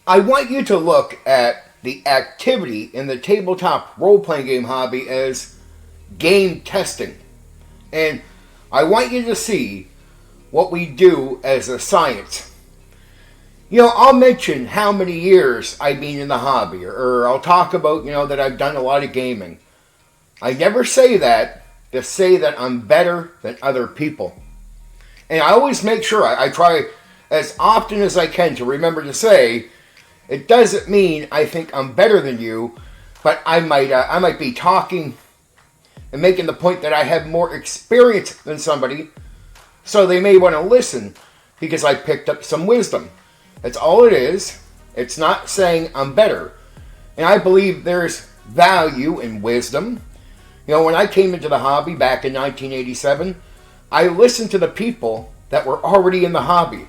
I want you to look at the activity in the tabletop role-playing game hobby as game testing. And I want you to see what we do as a science. I'll mention how many years I've been in the hobby, or I'll talk about, that I've done a lot of gaming. I never say that to say that I'm better than other people. And I always make sure, I try as often as I can to remember to say, it doesn't mean I think I'm better than you, but I might be talking and making the point that I have more experience than somebody, so they may want to listen because I picked up some wisdom. That's all it is. It's not saying I'm better. And I believe there's value in wisdom. When I came into the hobby back in 1987, I listened to the people that were already in the hobby.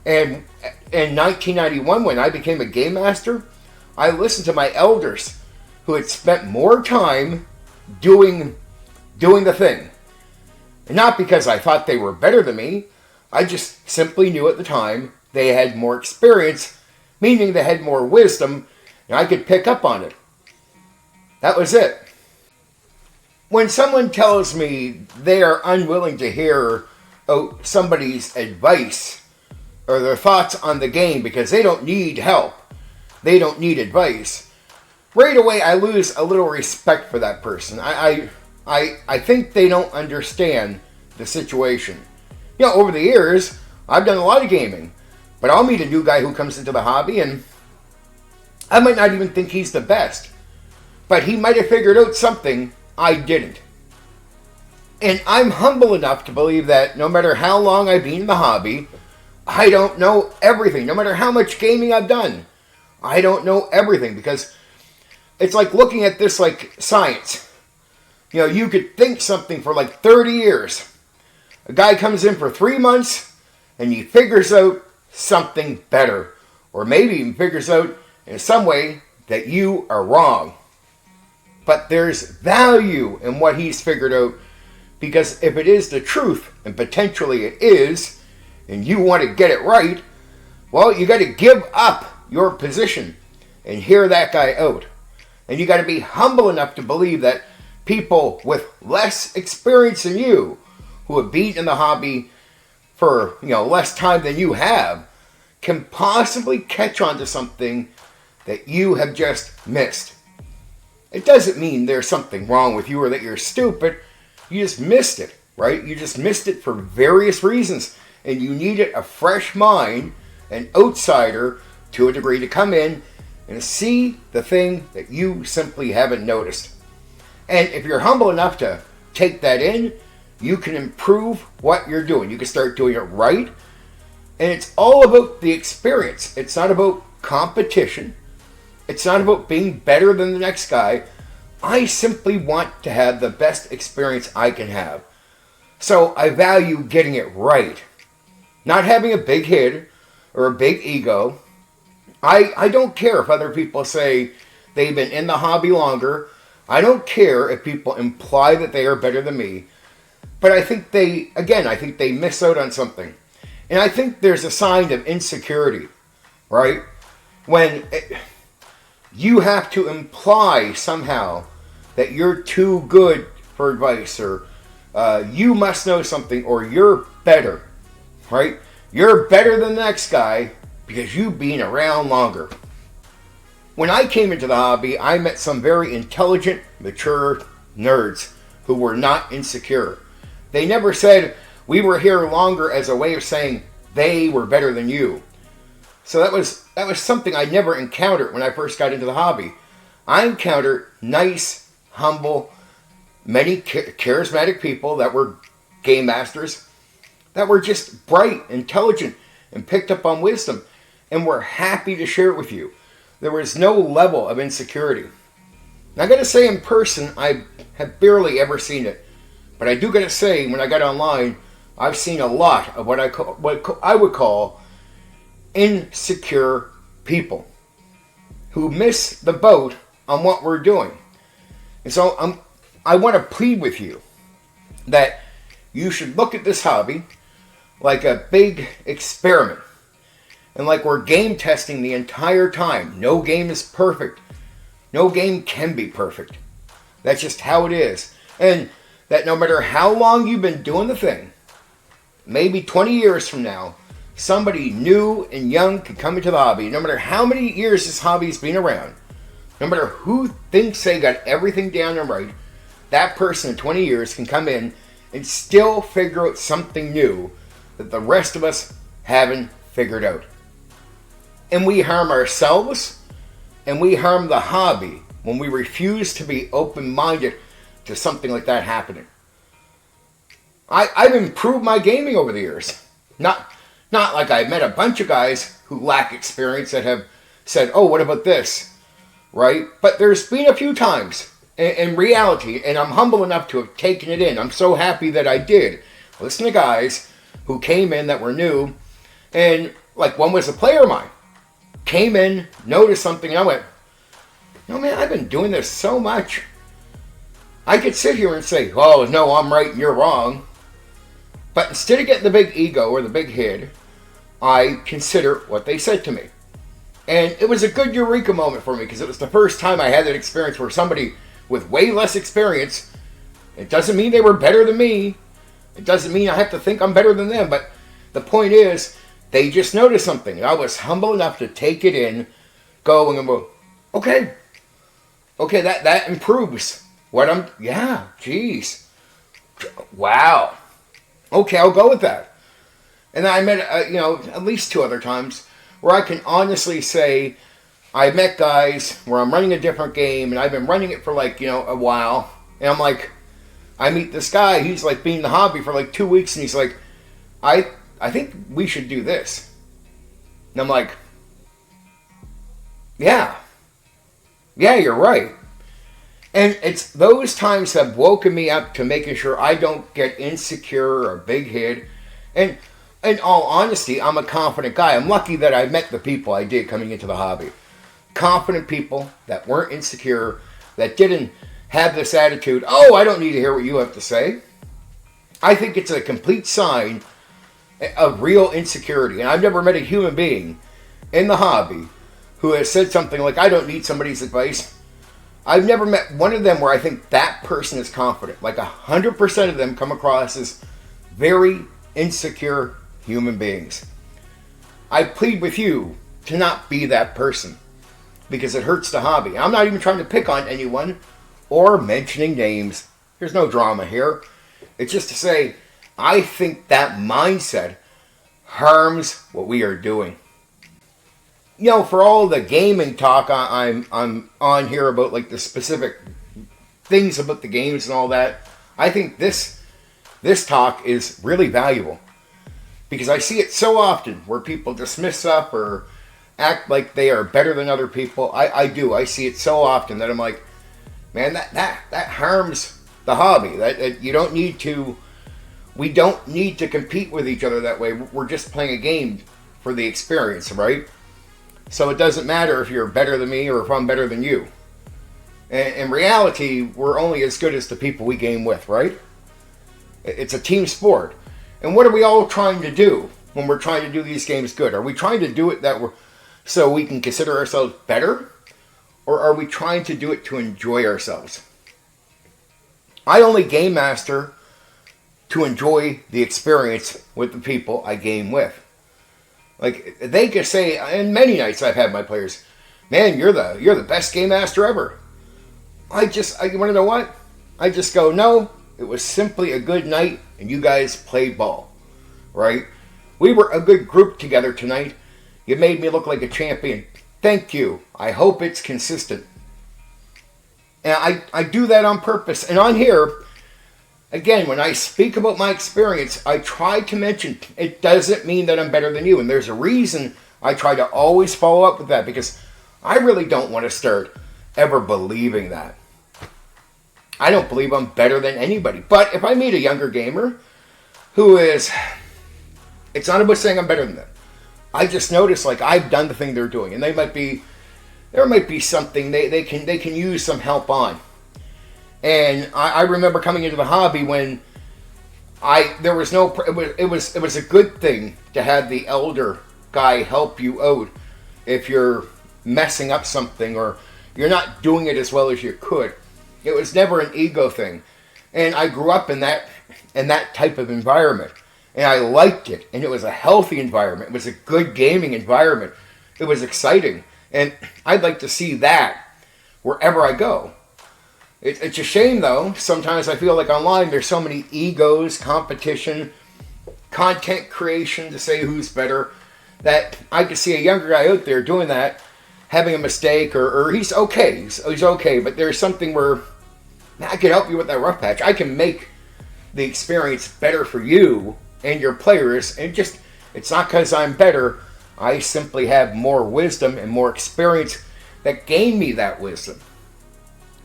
And in 1991, when I became a game master, I listened to my elders who had spent more time doing the thing. And not because I thought they were better than me. I just simply knew at the time they had more experience, meaning they had more wisdom, and I could pick up on it. That was it. When someone tells me they are unwilling to hear somebody's advice or their thoughts on the game because they don't need help, they don't need advice, right away I lose a little respect for that person. I think they don't understand the situation. Over the years, I've done a lot of gaming, but I'll meet a new guy who comes into the hobby and I might not even think he's the best, but he might have figured out something I didn't. And I'm humble enough to believe that no matter how long I've been in the hobby, I don't know everything. No matter how much gaming I've done, I don't know everything, because it's like looking at this like science. You could think something for like 30 years. A guy comes in for 3 months and he figures out something better. Or maybe even figures out in some way that you are wrong. But there's value in what he's figured out, because if it is the truth, and potentially it is, and you want to get it right, well, you got to give up your position and hear that guy out. And you got to be humble enough to believe that people with less experience than you, who have been in the hobby for less time than you have, can possibly catch on to something that you have just missed. It doesn't mean there's something wrong with you or that you're stupid. You just missed it, right? You just missed it for various reasons. And you needed a fresh mind, an outsider to a degree, to come in and see the thing that you simply haven't noticed. And if you're humble enough to take that in, you can improve what you're doing. You can start doing it right. And it's all about the experience. It's not about competition. It's not about being better than the next guy. I simply want to have the best experience I can have. So I value getting it right. Not having a big head or a big ego. I don't care if other people say they've been in the hobby longer. I don't care if people imply that they are better than me. But I think they miss out on something. And I think there's a sign of insecurity, right? When you have to imply somehow that you're too good for advice, or you must know something, or you're better, right? You're better than the next guy because you've been around longer. When I came into the hobby, I met some very intelligent, mature nerds who were not insecure. They never said, we were here longer, as a way of saying they were better than you. So that was something I never encountered when I first got into the hobby. I encountered nice, humble, many charismatic people that were game masters, that were just bright, intelligent, and picked up on wisdom, and were happy to share it with you. There was no level of insecurity. And I gotta say, in person, I have barely ever seen it. But I do gotta say, when I got online, I've seen a lot of what I would call insecure people who miss the boat on what we're doing. And so I want to plead with you that you should look at this hobby like a big experiment. And like we're game testing the entire time. No game is perfect. No game can be perfect. That's just how it is. And that no matter how long you've been doing the thing, maybe 20 years from now, somebody new and young could come into the hobby. No matter how many years this hobby's been around, no matter who thinks they got everything down and right, that person in 20 years can come in and still figure out something new that the rest of us haven't figured out. And we harm ourselves and we harm the hobby when we refuse to be open-minded to something like that happening. I've improved my gaming over the years. Not like I've met a bunch of guys who lack experience that have said, oh, what about this? Right? But there's been a few times in reality, and I'm humble enough to have taken it in. I'm so happy that I did. Listen to guys who came in that were new, and like one was a player of mine. Came in, noticed something, and I went, no man, I've been doing this so much. I could sit here and say, oh no, I'm right and you're wrong. But instead of getting the big ego or the big head, I consider what they said to me. And it was a good eureka moment for me because it was the first time I had that experience where somebody with way less experience, it doesn't mean they were better than me. It doesn't mean I have to think I'm better than them. But the point is, they just noticed something. And I was humble enough to take it in, go and go, okay, that improves what geez. Wow. Okay, I'll go with that. And I met, at least 2 other times where I can honestly say I met guys where I'm running a different game and I've been running it for a while. And I'm like, I meet this guy, he's like been in the hobby for 2 weeks and he's like, I think we should do this. And I'm like, yeah, you're right. And it's those times have woken me up to making sure I don't get insecure or big head. And in all honesty, I'm a confident guy. I'm lucky that I met the people I did coming into the hobby. Confident people that weren't insecure, that didn't have this attitude, oh, I don't need to hear what you have to say. I think it's a complete sign of real insecurity. And I've never met a human being in the hobby who has said something like, I don't need somebody's advice. I've never met one of them where I think that person is confident. 100% of them come across as very insecure human beings. I plead with you to not be that person because it hurts the hobby. I'm not even trying to pick on anyone or mentioning names. There's no drama here. It's just to say, I think that mindset harms what we are doing. For all the gaming talk I'm on here about the specific things about the games and all that, I think this talk is really valuable. Because I see it so often where people dismiss stuff or act like they are better than other people. I do. I see it so often that I'm like, man, that harms the hobby. That you don't need to. We don't need to compete with each other that way. We're just playing a game for the experience, right? So it doesn't matter if you're better than me or if I'm better than you. In reality, we're only as good as the people we game with, right? It's a team sport. And what are we all trying to do when we're trying to do these games good? Are we trying to do it so we can consider ourselves better? Or are we trying to do it to enjoy ourselves? I only game master to enjoy the experience with the people I game with. They could say, and many nights I've had my players, man, you're the best game master ever. I want to know what? I just go, no, it was simply a good night and you guys played ball, right? We were a good group together tonight. You made me look like a champion. Thank you. I hope it's consistent. And I do that on purpose. And on here, again, when I speak about my experience, I try to mention it doesn't mean that I'm better than you. And there's a reason I try to always follow up with that because I really don't want to start ever believing that. I don't believe I'm better than anybody. But if I meet a younger gamer who is, it's not about saying I'm better than them. I just notice I've done the thing they're doing. And there might be something they can use some help on. And I remember coming into the hobby when it was a good thing to have the elder guy help you out if you're messing up something or you're not doing it as well as you could. It was never an ego thing. And I grew up in that type of environment. And I liked it. And it was a healthy environment. It was a good gaming environment. It was exciting. And I'd like to see that wherever I go. It's a shame, though. Sometimes I feel like online there's so many egos, competition, content creation to say who's better, that I could see a younger guy out there doing that, having a mistake, or he's okay. He's okay, but there's something where I can help you with that rough patch. I can make the experience better for you and your players, and it's not because I'm better. I simply have more wisdom and more experience that gain me that wisdom.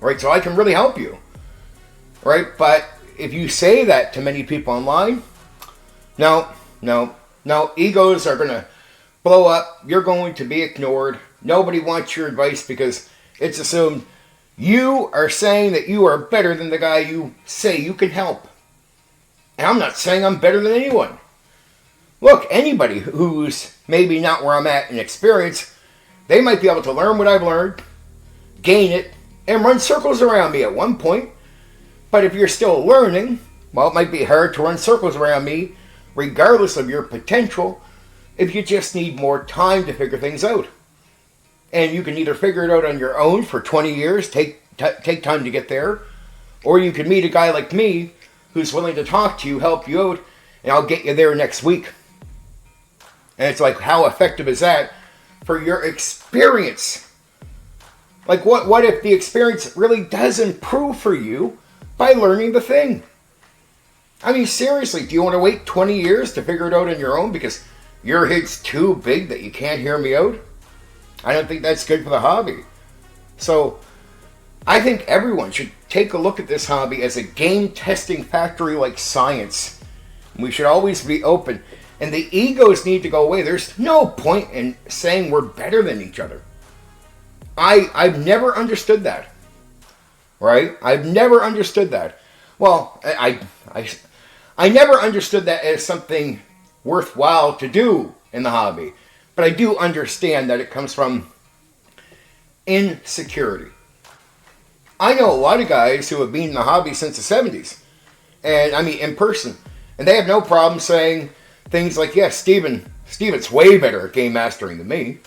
Right? So I can really help you. Right? But if you say that to many people online, no, egos are going to blow up. You're going to be ignored. Nobody wants your advice because it's assumed you are saying that you are better than the guy you say you can help. And I'm not saying I'm better than anyone. Look, anybody who's maybe not where I'm at in experience, they might be able to learn what I've learned, gain it, and run circles around me at one point. But if you're still learning, well, it might be hard to run circles around me, regardless of your potential, if you just need more time to figure things out. And you can either figure it out on your own for 20 years, take time to get there, or you can meet a guy like me who's willing to talk to you, help you out, and I'll get you there next week. And it's like, how effective is that for your experience? Like, what if the experience really does improve for you by learning the thing? I mean, seriously, do you want to wait 20 years to figure it out on your own because your head's too big that you can't hear me out? I don't think that's good for the hobby. So, I think everyone should take a look at this hobby as a game testing factory like science. We should always be open. And the egos need to go away. There's no point in saying we're better than each other. I've never understood that. Right? I've never understood that. Well, I never understood that as something worthwhile to do in the hobby. But I do understand that it comes from insecurity. I know a lot of guys who have been in the hobby since the 70s. And I mean, in person. And they have no problem saying things like, yes, Steven's way better at game mastering than me.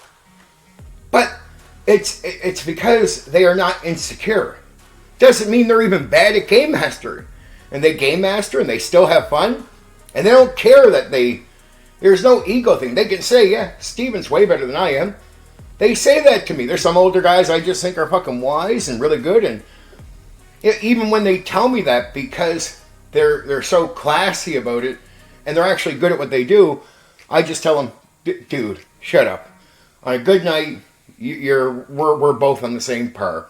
But it's because they are not insecure. Doesn't mean they're even bad at game mastering. And they game master and they still have fun. And they don't care that there's no ego thing. They can say, yeah, Steven's way better than I am. They say that to me. There's some older guys I just think are fucking wise and really good. And even when they tell me that, because they're so classy about it and they're actually good at what they do, I just tell them, dude, shut up. On a good night, we're both on the same par.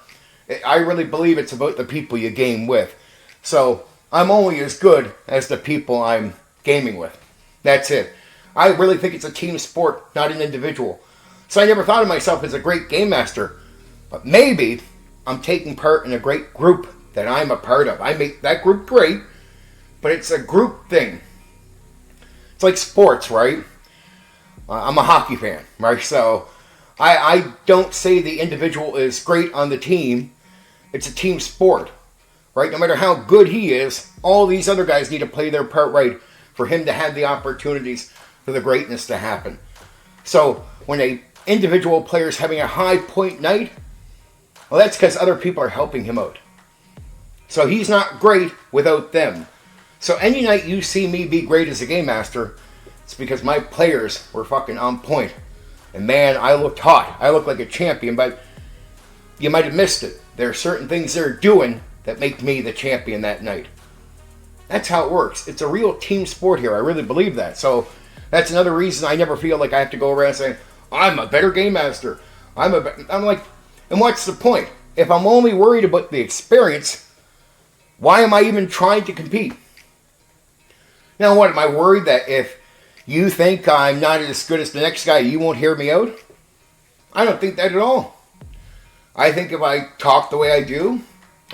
I really believe it's about the people you game with. So I'm only as good as the people I'm gaming with. That's it. I really think it's a team sport, not an individual. So I never thought of myself as a great game master. But maybe I'm taking part in a great group that I'm a part of. I make that group great, but it's a group thing. It's like sports, right? I'm a hockey fan, right? So I don't say the individual is great on the team. It's a team sport, right? No matter how good he is, all these other guys need to play their part right for him to have the opportunities for the greatness to happen. So when a individual player is having a high point night, well, that's because other people are helping him out. So he's not great without them. So any night you see me be great as a game master, it's because my players were fucking on point. And man, I looked hot. I looked like a champion, but you might have missed it. There are certain things they're doing that make me the champion that night. That's how it works. It's a real team sport here. I really believe that. So that's another reason I never feel like I have to go around saying, I'm a better game master. I'm like, and what's the point? If I'm only worried about the experience, why am I even trying to compete? Now what, am I worried that if you think I'm not as good as the next guy, you won't hear me out? I don't think that at all. I think if I talk the way I do,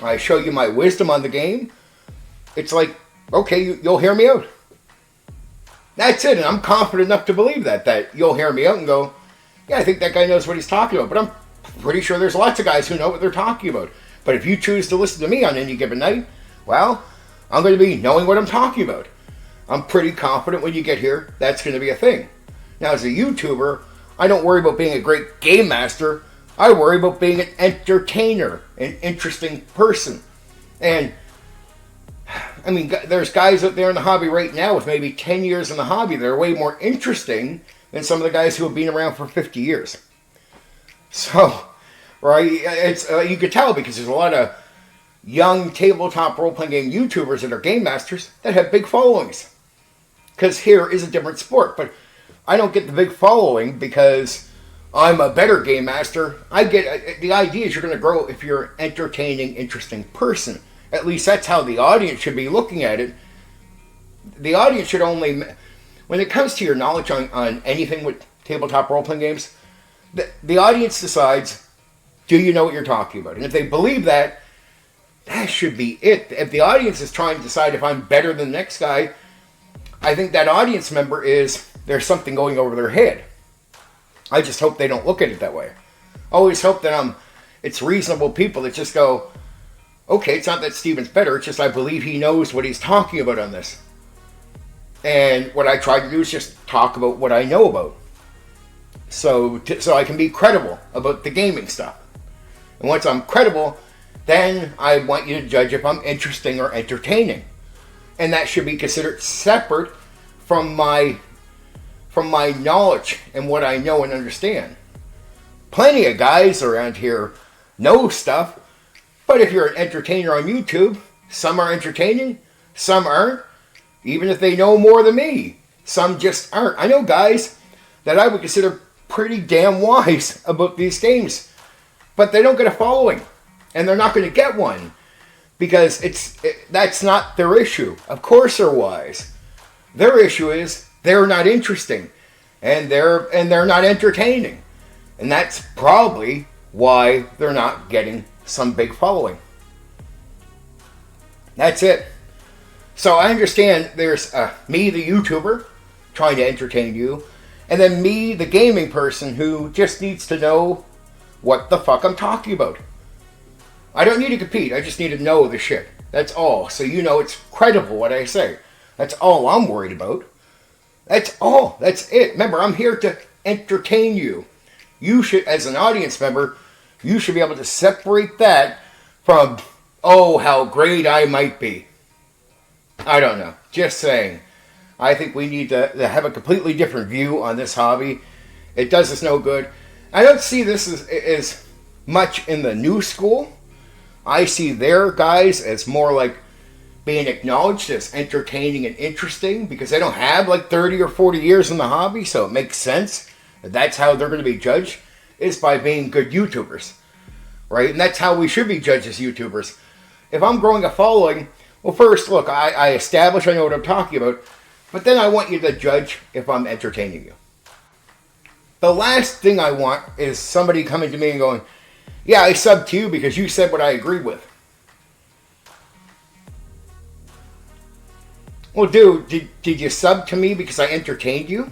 I show you my wisdom on the game, it's like, okay, you'll hear me out. That's it, and I'm confident enough to believe that you'll hear me out and go, yeah, I think that guy knows what he's talking about. But I'm pretty sure there's lots of guys who know what they're talking about. But if you choose to listen to me on any given night, well, I'm going to be knowing what I'm talking about. I'm pretty confident when you get here, that's going to be a thing. Now, as a YouTuber, I don't worry about being a great game master. I worry about being an entertainer, an interesting person. And, I mean, there's guys out there in the hobby right now with maybe 10 years in the hobby that are way more interesting than some of the guys who have been around for 50 years. So, right, it's you could tell because there's a lot of young tabletop role-playing game YouTubers that are game masters that have big followings. Because here is a different sport, but I don't get the big following because I'm a better game master. I get the idea is you're going to grow if you're an entertaining, interesting person. At least that's how the audience should be looking at it. The audience should only, when it comes to your knowledge on anything with tabletop role-playing games, the audience decides, do you know what you're talking about? And if they believe that, that should be it. If the audience is trying to decide if I'm better than the next guy, I think that audience member there's something going over their head. I just hope they don't look at it that way. I always hope that it's reasonable people that just go, okay, it's not that Steven's better, it's just I believe he knows what he's talking about on this. And what I try to do is just talk about what I know about. So I can be credible about the gaming stuff. And once I'm credible, then I want you to judge if I'm interesting or entertaining. And that should be considered separate from my knowledge and what I know and understand. Plenty of guys around here know stuff, but if you're an entertainer on YouTube, some are entertaining, some aren't. Even if they know more than me, some just aren't. I know guys that I would consider pretty damn wise about these games, but they don't get a following, and they're not going to get one because that's not their issue. Of course they're wise. Their issue is they're not interesting, and they're not entertaining, and that's probably why they're not getting some big following. That's it. So I understand there's me, the YouTuber, trying to entertain you, and then me, the gaming person, who just needs to know what the fuck I'm talking about. I don't need to compete. I just need to know the shit. That's all. So you know it's credible what I say. That's all I'm worried about. That's all. That's it. Remember, I'm here to entertain you. You should, as an audience member, you should be able to separate that from, oh, how great I might be. I don't know. Just saying. I think we need to have a completely different view on this hobby. It does us no good. I don't see this as much in the new school. I see their guys as more like being acknowledged as entertaining and interesting because they don't have like 30 or 40 years in the hobby, so it makes sense that that's how they're going to be judged, is by being good YouTubers, right? And that's how we should be judged as YouTubers. If I'm growing a following, well, first, look, I establish I know what I'm talking about, but then I want you to judge if I'm entertaining you. The last thing I want is somebody coming to me and going, yeah, I subbed to you because you said what I agreed with. Well, dude, did you sub to me because I entertained you?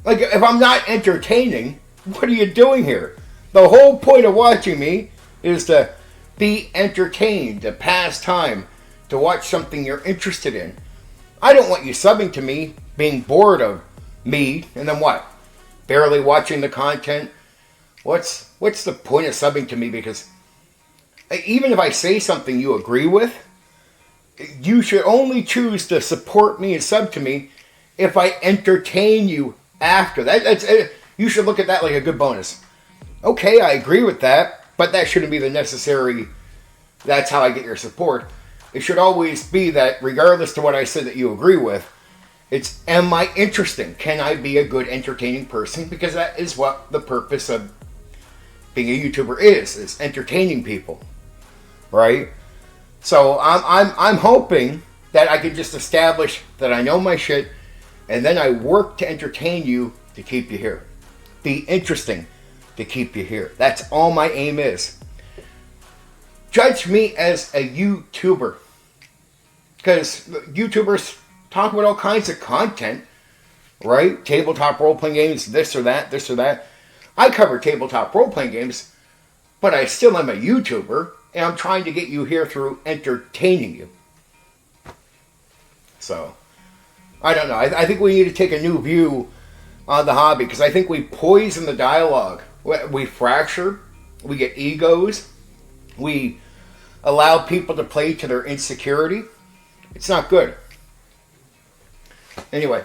Like, if I'm not entertaining, what are you doing here? The whole point of watching me is to be entertained, to pass time, to watch something you're interested in. I don't want you subbing to me, being bored of me, and then what? Barely watching the content? What's the point of subbing to me? Because even if I say something you agree with, you should only choose to support me and sub to me if I entertain you after. You should look at that like a good bonus. Okay, I agree with that, but that shouldn't be the necessary, that's how I get your support. It should always be that regardless to what I said that you agree with, it's, am I interesting? Can I be a good entertaining person? Because that is what the purpose of being a YouTuber is entertaining people, right? So I'm hoping that I can just establish that I know my shit, and then I work to entertain you to keep you here. Be interesting to keep you here. That's all my aim is. Judge me as a YouTuber. Because YouTubers talk about all kinds of content, right? Tabletop role-playing games, this or that, this or that. I cover tabletop role-playing games, but I still am a YouTuber, and I'm trying to get you here through entertaining you. So, I don't know. I think we need to take a new view on the hobby, because I think we poison the dialogue. We fracture, we get egos, we allow people to play to their insecurity. It's not good. Anyway,